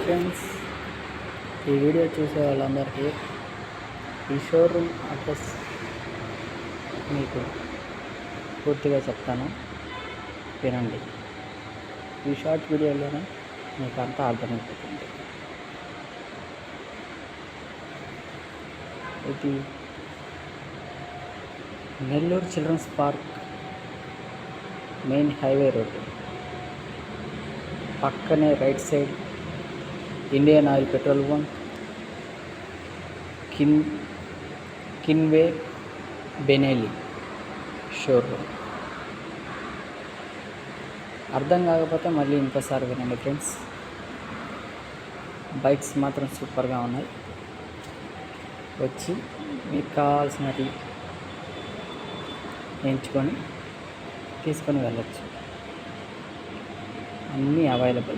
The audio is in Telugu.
ఫ్రెండ్స్, ఈ వీడియో చూసే వాళ్ళందరికీ ఈ షోరూమ్ అడ్రస్ మీకు పూర్తిగా చెప్తాను, వినండి. ఈ షార్ట్ వీడియోలోనే మీకు అంతా అర్థమైపోతుంది. ఇది Nellore children's park main highway road పక్కనే right side Indian oil petrol bunk, Keeway Benelli showroom. అర్థం కాకపోతే మళ్ళీ ఇంకోసారి వినండి ఫ్రెండ్స్. బైక్స్ మాత్రం సూపర్గా ఉన్నాయి. వచ్చి మీకు కావాల్సినవి ఎంచుకొని తీసుకొని వెళ్ళచ్చు. అన్నీ అవైలబుల్.